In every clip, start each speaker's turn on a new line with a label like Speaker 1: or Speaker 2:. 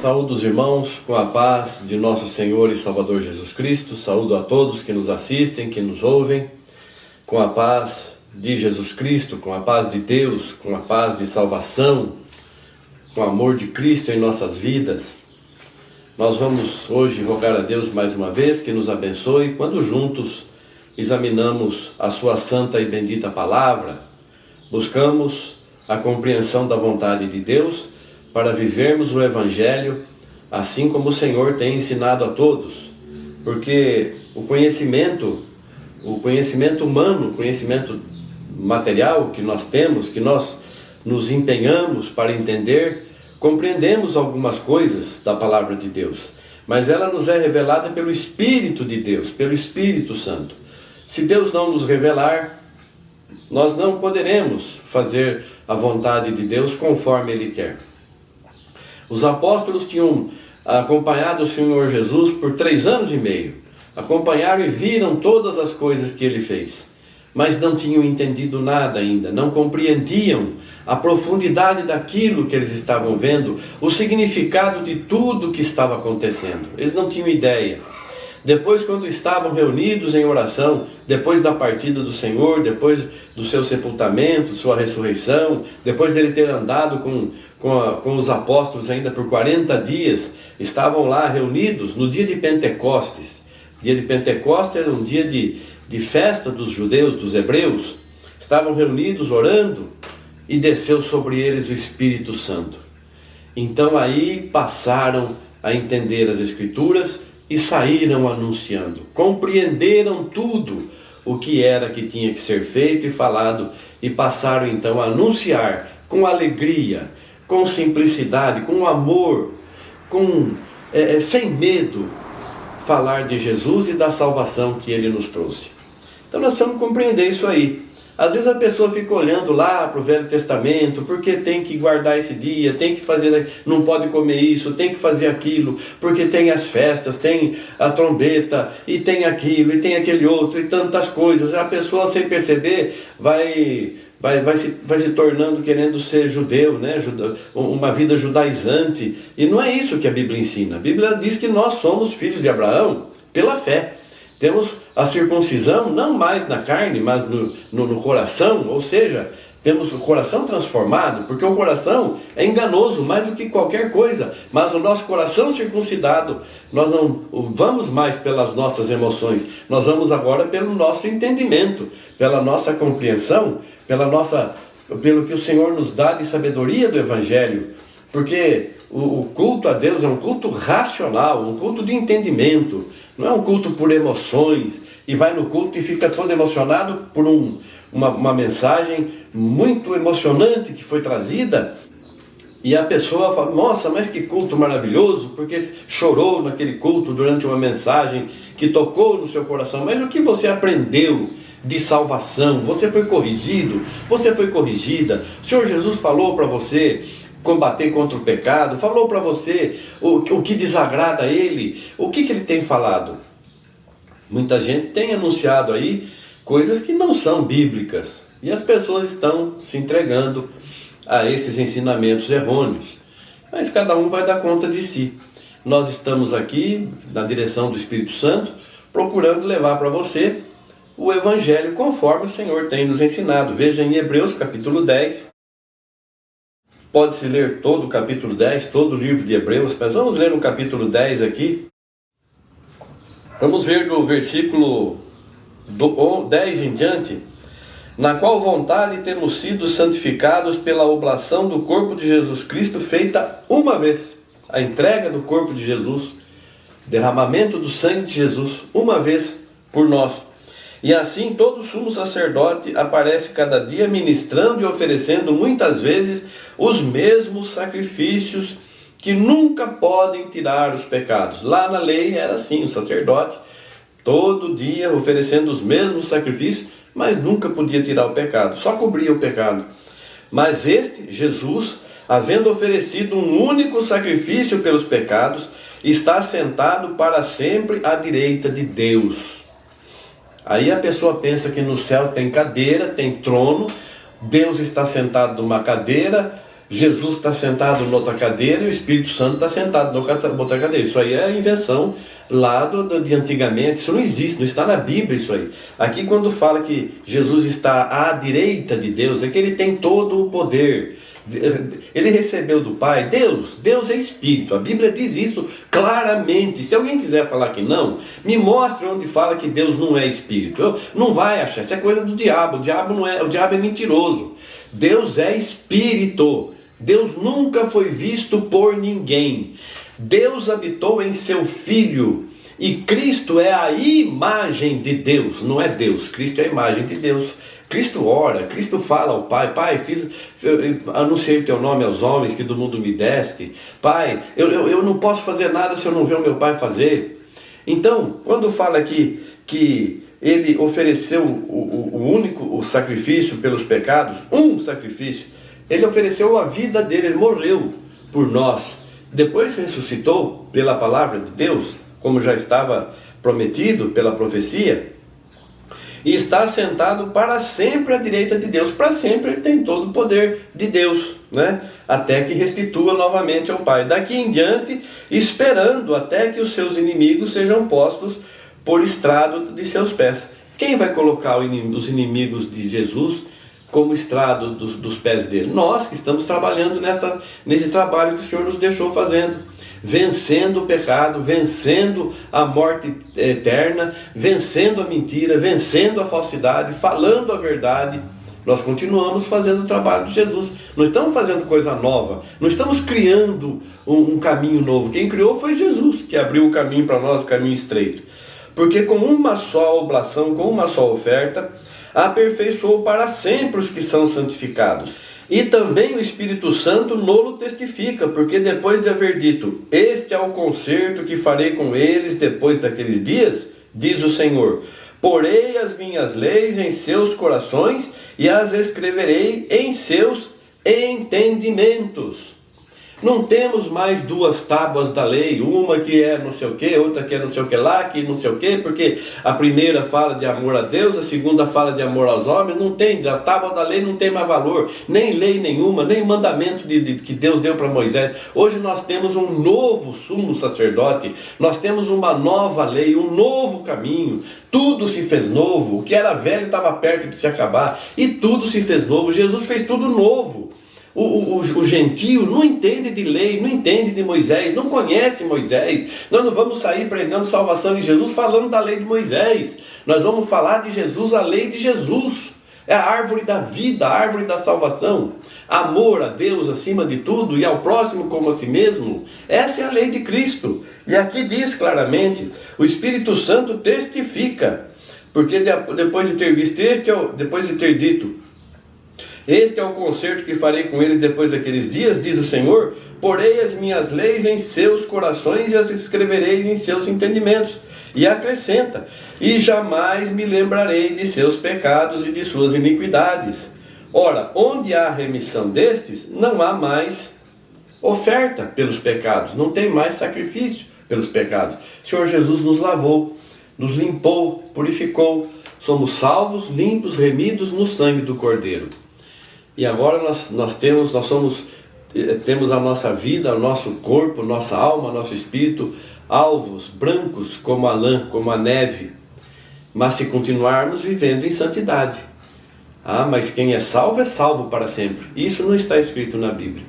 Speaker 1: Saúdo os irmãos com a paz de nosso Senhor e Salvador Jesus Cristo. Saúdo a todos que nos assistem, que nos ouvem, com a paz de Jesus Cristo, com a paz de Deus, com a paz de salvação, com o amor de Cristo em nossas vidas. Nós vamos hoje rogar a Deus mais uma vez que nos abençoe quando juntos examinamos a sua santa e bendita palavra, buscamos a compreensão da vontade de Deus para vivermos o Evangelho assim como o Senhor tem ensinado a todos. Porque o conhecimento humano, o conhecimento material que nós temos, que nós nos empenhamos para entender, compreendemos algumas coisas da palavra de Deus, mas ela nos é revelada pelo Espírito de Deus, pelo Espírito Santo. Se Deus não nos revelar, nós não poderemos fazer a vontade de Deus conforme Ele quer. Os apóstolos tinham acompanhado o Senhor Jesus por 3 anos e meio. Acompanharam e viram todas as coisas que Ele fez. Mas não tinham entendido nada ainda. Não compreendiam a profundidade daquilo que eles estavam vendo. O significado de tudo que estava acontecendo. Eles não tinham ideia. Depois, quando estavam reunidos em oração, depois da partida do Senhor, depois do seu sepultamento, sua ressurreição, depois dele ter andado com os apóstolos ainda por 40 dias, estavam lá reunidos no dia de Pentecostes. Dia de Pentecostes era um dia de festa dos judeus, dos hebreus. Estavam reunidos orando e desceu sobre eles o Espírito Santo. Então aí passaram a entender as Escrituras e saíram anunciando, compreenderam tudo o que era que tinha que ser feito e falado, e passaram então a anunciar com alegria, com simplicidade, com amor, sem medo, falar de Jesus e da salvação que Ele nos trouxe. Então nós precisamos compreender isso aí. Às vezes a pessoa fica olhando lá para o Velho Testamento, porque tem que guardar esse dia, tem que fazer, não pode comer isso, tem que fazer aquilo, porque tem as festas, tem a trombeta, e tem aquilo, e tem aquele outro, e tantas coisas. A pessoa, sem perceber, vai se tornando querendo ser judeu, né? Uma vida judaizante. E não é isso que a Bíblia ensina. A Bíblia diz que nós somos filhos de Abraão pela fé. Temos a circuncisão não mais na carne, mas no coração, ou seja, temos o coração transformado, porque o coração é enganoso mais do que qualquer coisa, mas o nosso coração circuncidado, nós não vamos mais pelas nossas emoções, nós vamos agora pelo nosso entendimento, pela nossa compreensão, pelo que o Senhor nos dá de sabedoria do Evangelho, porque o culto a Deus é um culto racional, um culto de entendimento, não é um culto por emoções, e vai no culto e fica todo emocionado por uma mensagem muito emocionante que foi trazida, e a pessoa fala, nossa, mas que culto maravilhoso, porque chorou naquele culto durante uma mensagem que tocou no seu coração. Mas o que você aprendeu de salvação? Você foi corrigido? Você foi corrigida? O Senhor Jesus falou para você combater contra o pecado, falou para você o que desagrada a Ele, o que Ele tem falado. Muita gente tem anunciado aí coisas que não são bíblicas, e as pessoas estão se entregando a esses ensinamentos errôneos, mas cada um vai dar conta de si. Nós estamos aqui, na direção do Espírito Santo, procurando levar para você o Evangelho conforme o Senhor tem nos ensinado. Veja em Hebreus capítulo 10, pode-se ler todo o capítulo 10, todo o livro de Hebreus, mas vamos ler no capítulo 10 aqui. Vamos ver do versículo 10 em diante. Na qual vontade temos sido santificados pela oblação do corpo de Jesus Cristo, feita uma vez. A entrega do corpo de Jesus, derramamento do sangue de Jesus, uma vez por nós. E assim todo sumo sacerdote aparece cada dia ministrando e oferecendo muitas vezes os mesmos sacrifícios que nunca podem tirar os pecados. Lá na lei era assim, o sacerdote todo dia oferecendo os mesmos sacrifícios, mas nunca podia tirar o pecado, só cobria o pecado. Mas este, Jesus, havendo oferecido um único sacrifício pelos pecados, está sentado para sempre à direita de Deus. Aí a pessoa pensa que no céu tem cadeira, tem trono, Deus está sentado numa cadeira, Jesus está sentado noutra cadeira e o Espírito Santo está sentado noutra cadeira. Isso aí é a invenção lá de antigamente. Isso não existe, não está na Bíblia isso aí. Aqui quando fala que Jesus está à direita de Deus, é que ele tem todo o poder. Ele recebeu do Pai. Deus é Espírito. A Bíblia diz isso claramente. Se alguém quiser falar que não, me mostre onde fala que Deus não é Espírito. Não vai achar, isso é coisa do diabo. O diabo é mentiroso. Deus é Espírito. Deus nunca foi visto por ninguém. Deus habitou em seu Filho. E Cristo é a imagem de Deus. Não é Deus, Cristo é a imagem de Deus. Cristo ora, Cristo fala ao Pai: Pai, anunciei o teu nome aos homens que do mundo me deste. Pai, eu não posso fazer nada se eu não ver o meu Pai fazer. Então, quando fala aqui que ele ofereceu o sacrifício pelos pecados, um sacrifício, ele ofereceu a vida dele, ele morreu por nós. Depois ressuscitou pela palavra de Deus, como já estava prometido pela profecia, e está sentado para sempre à direita de Deus. Para sempre ele tem todo o poder de Deus, né? Até que restitua novamente ao Pai. Daqui em diante, esperando até que os seus inimigos sejam postos por estrado de seus pés. Quem vai colocar os inimigos de Jesus como estrado dos pés dele? Nós que estamos trabalhando nesse trabalho que o Senhor nos deixou fazendo, vencendo o pecado, vencendo a morte eterna, vencendo a mentira, vencendo a falsidade, falando a verdade. Nós continuamos fazendo o trabalho de Jesus. Não estamos fazendo coisa nova, não estamos criando um caminho novo. Quem criou foi Jesus, que abriu o caminho para nós, o caminho estreito. Porque com uma só oblação, com uma só oferta, aperfeiçoou para sempre os que são santificados. E também o Espírito Santo nolo testifica, porque depois de haver dito: este é o concerto que farei com eles depois daqueles dias, diz o Senhor, porei as minhas leis em seus corações e as escreverei em seus entendimentos. Não temos mais duas tábuas da lei, uma que é não sei o que, outra que é não sei o que lá, que não sei o que, porque a primeira fala de amor a Deus, a segunda fala de amor aos homens. Não tem, a tábua da lei não tem mais valor, nem lei nenhuma, nem mandamento que Deus deu para Moisés. Hoje nós temos um novo sumo sacerdote, nós temos uma nova lei, um novo caminho, tudo se fez novo, o que era velho estava perto de se acabar, e tudo se fez novo. Jesus fez tudo novo. O gentio não entende de lei, não entende de Moisés, não conhece Moisés. Nós não vamos sair pregando salvação em Jesus falando da lei de Moisés. Nós vamos falar de Jesus, a lei de Jesus. É a árvore da vida, a árvore da salvação. Amor a Deus acima de tudo e ao próximo como a si mesmo. Essa é a lei de Cristo. E aqui diz claramente, o Espírito Santo testifica. Porque depois de ter visto depois de ter dito: este é o concerto que farei com eles depois daqueles dias, diz o Senhor, porei as minhas leis em seus corações e as escreverei em seus entendimentos. E acrescenta: e jamais me lembrarei de seus pecados e de suas iniquidades. Ora, onde há remissão destes, não há mais oferta pelos pecados, não tem mais sacrifício pelos pecados. O Senhor Jesus nos lavou, nos limpou, purificou, somos salvos, limpos, remidos no sangue do Cordeiro. E agora temos a nossa vida, o nosso corpo, nossa alma, nosso espírito, alvos, brancos como a lã, como a neve. Mas se continuarmos vivendo em santidade. Mas quem é salvo para sempre. Isso não está escrito na Bíblia.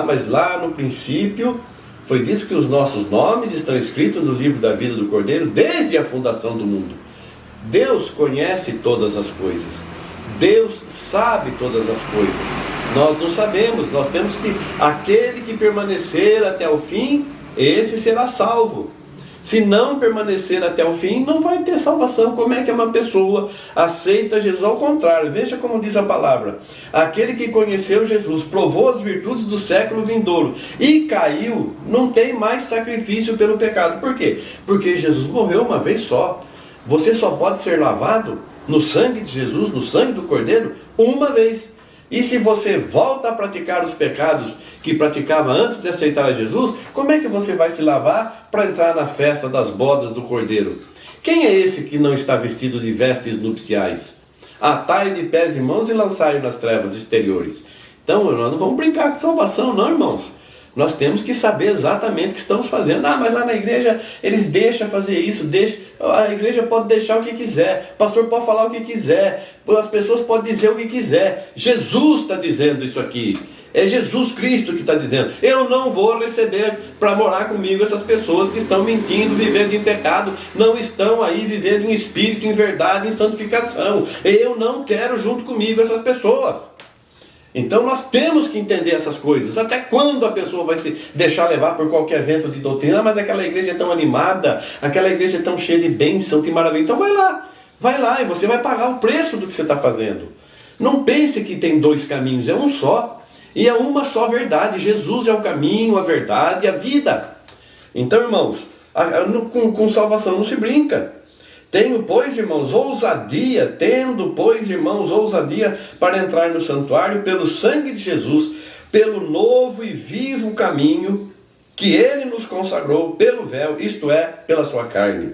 Speaker 1: Mas lá no princípio foi dito que os nossos nomes estão escritos no livro da vida do Cordeiro desde a fundação do mundo. Deus conhece todas as coisas. Deus sabe todas as coisas. Nós não sabemos, nós temos que, aquele que permanecer até o fim, esse será salvo. Se não permanecer até o fim, não vai ter salvação. Como é que uma pessoa aceita Jesus? Ao contrário, veja como diz a palavra: aquele que conheceu Jesus, provou as virtudes do século vindouro e caiu, não tem mais sacrifício pelo pecado. Por quê? Porque Jesus morreu uma vez só. Você só pode ser lavado no sangue de Jesus, no sangue do Cordeiro, uma vez. E se você volta a praticar os pecados que praticava antes de aceitar Jesus, como é que você vai se lavar para entrar na festa das bodas do Cordeiro? Quem é esse que não está vestido de vestes nupciais? Atai de pés e mãos e lançai-o nas trevas exteriores. Então, nós não vamos brincar com salvação, não, irmãos. Nós temos que saber exatamente o que estamos fazendo. Ah, mas lá na igreja eles deixam fazer isso, a igreja pode deixar o que quiser, o pastor pode falar o que quiser, as pessoas podem dizer o que quiser. Jesus está dizendo isso aqui. É Jesus Cristo que está dizendo: eu não vou receber para morar comigo essas pessoas que estão mentindo, vivendo em pecado, não estão aí vivendo em espírito, em verdade, em santificação. Eu não quero junto comigo essas pessoas. Então nós temos que entender essas coisas. Até quando a pessoa vai se deixar levar por qualquer vento de doutrina? Mas aquela igreja é tão animada, aquela igreja é tão cheia de bênção, de maravilha. Então vai lá e você vai pagar o preço do que você está fazendo. Não pense que tem dois caminhos, é um só. E é uma só verdade. Jesus é o caminho, a verdade e a vida. Então, irmãos, com salvação não se brinca. Tendo, pois, irmãos, ousadia para entrar no santuário pelo sangue de Jesus, pelo novo e vivo caminho que ele nos consagrou pelo véu, isto é, pela sua carne.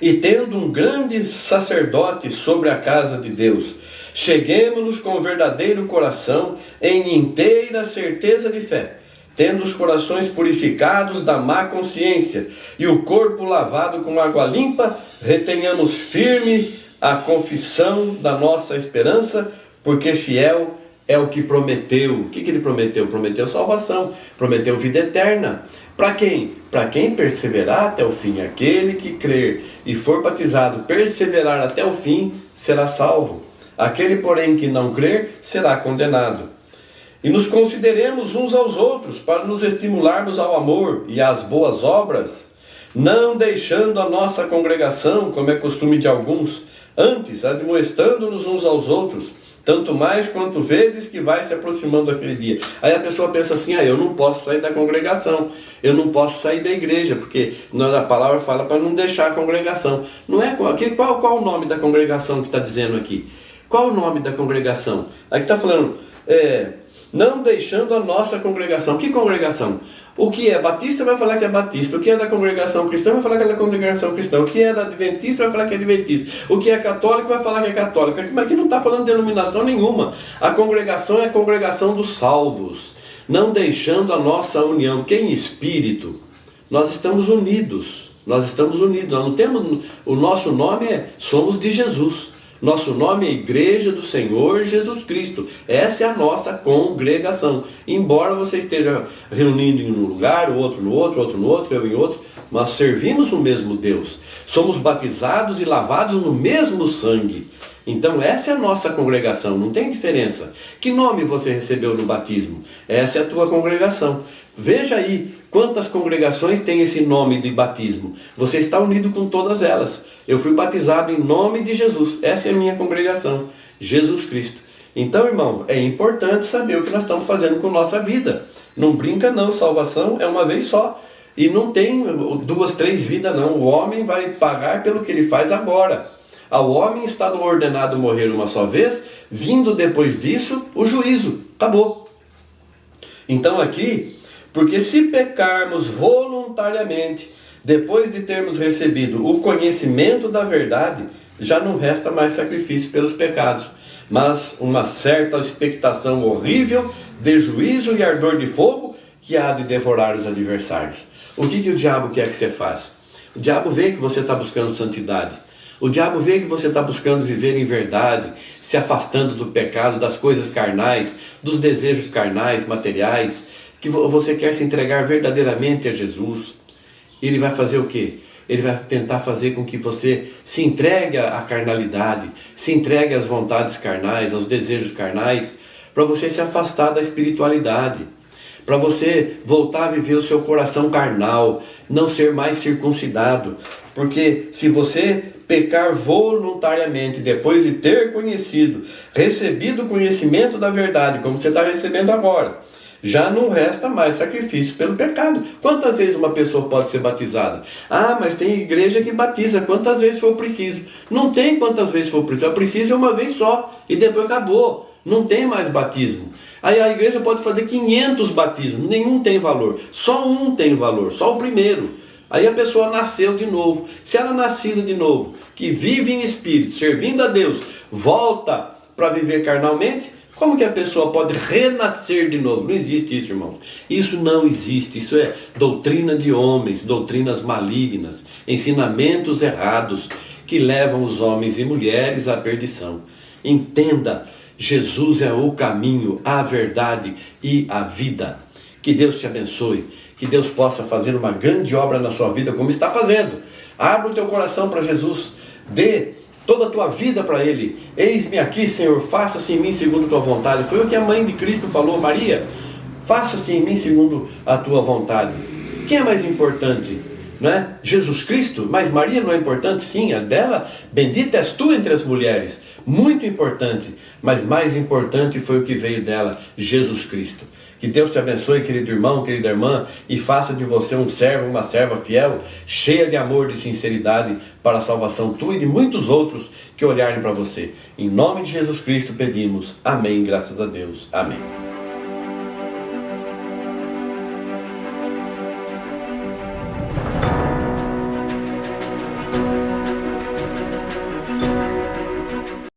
Speaker 1: E tendo um grande sacerdote sobre a casa de Deus, cheguemo-nos com verdadeiro coração, em inteira certeza de fé, tendo os corações purificados da má consciência e o corpo lavado com água limpa, retenhamos firme a confissão da nossa esperança, porque fiel é o que prometeu. O que ele prometeu? Prometeu salvação, prometeu vida eterna. Para quem? Para quem perseverar até o fim. Aquele que crer e for batizado, perseverar até o fim, será salvo. Aquele, porém, que não crer, será condenado. E nos consideremos uns aos outros, para nos estimularmos ao amor e às boas obras, não deixando a nossa congregação, como é costume de alguns, antes admoestando-nos uns aos outros, tanto mais quanto vedes que vai se aproximando aquele dia. Aí a pessoa pensa assim: eu não posso sair da congregação, eu não posso sair da igreja, porque a palavra fala para não deixar a congregação. Não é qual o nome da congregação que está dizendo aqui? Qual o nome da congregação? Aqui está falando, não deixando a nossa congregação. Que congregação? O que é batista vai falar que é batista. O que é da congregação cristã vai falar que é da congregação cristã. O que é da adventista vai falar que é adventista. O que é católico vai falar que é católico. Mas aqui não está falando de denominação nenhuma. A congregação é a congregação dos salvos. Não deixando a nossa união. Porque em espírito nós estamos unidos. Nós não temos... O nosso nome somos de Jesus. Nosso nome é Igreja do Senhor Jesus Cristo. Essa é a nossa congregação. Embora você esteja reunindo em um lugar, o outro no outro, outro no outro, eu em outro, nós servimos o mesmo Deus. Somos batizados e lavados no mesmo sangue. Então essa é a nossa congregação, não tem diferença. Que nome você recebeu no batismo? Essa é a tua congregação. Veja aí quantas congregações têm esse nome de batismo. Você está unido com todas elas. Eu fui batizado em nome de Jesus. Essa é a minha congregação, Jesus Cristo. Então, irmão, é importante saber o que nós estamos fazendo com nossa vida. Não brinca não, salvação é uma vez só. E não tem 2, 3 vidas não. O homem vai pagar pelo que ele faz agora. Ao homem está ordenado morrer uma só vez, vindo depois disso o juízo. Acabou. Então aqui, porque se pecarmos voluntariamente, depois de termos recebido o conhecimento da verdade, já não resta mais sacrifício pelos pecados, mas uma certa expectação horrível de juízo e ardor de fogo que há de devorar os adversários. O que o diabo quer que você faça? O diabo vê que você está buscando santidade. O diabo vê que você está buscando viver em verdade, se afastando do pecado, das coisas carnais, dos desejos carnais, materiais, que você quer se entregar verdadeiramente a Jesus. Ele vai fazer o quê? Ele vai tentar fazer com que você se entregue à carnalidade, se entregue às vontades carnais, aos desejos carnais, para você se afastar da espiritualidade, para você voltar a viver o seu coração carnal, não ser mais circuncidado. Porque se você pecar voluntariamente, depois de ter conhecido, recebido o conhecimento da verdade, como você está recebendo agora, já não resta mais sacrifício pelo pecado. Quantas vezes uma pessoa pode ser batizada? Ah, mas tem igreja que batiza quantas vezes for preciso. Não tem quantas vezes for preciso. Precisa uma vez só e depois acabou. Não tem mais batismo. Aí a igreja pode fazer 500 batismos, nenhum tem valor. Só um tem valor, só o primeiro. Aí a pessoa nasceu de novo. Se ela nascida de novo, que vive em espírito, servindo a Deus, volta para viver carnalmente, Como que a pessoa pode renascer de novo? Não existe isso, irmãos. Isso não existe. Isso é doutrina de homens, doutrinas malignas, ensinamentos errados que levam os homens e mulheres à perdição. Entenda, Jesus é o caminho, a verdade e a vida. Que Deus te abençoe, que Deus possa fazer uma grande obra na sua vida, como está fazendo. Abra o teu coração para Jesus, dê toda a tua vida para Ele. Eis-me aqui, Senhor, faça-se em mim segundo a tua vontade. Foi o que a mãe de Cristo falou, Maria, faça-se em mim segundo a tua vontade. Quem é mais importante? Não é? Jesus Cristo? Mas Maria não é importante? Sim, é dela. Bendita és tu entre as mulheres. Muito importante, mas mais importante foi o que veio dela, Jesus Cristo. Que Deus te abençoe, querido irmão, querida irmã, e faça de você um servo, uma serva fiel, cheia de amor, de sinceridade, para a salvação tua e de muitos outros que olharem para você. Em nome de Jesus Cristo pedimos. Amém, graças a Deus. Amém.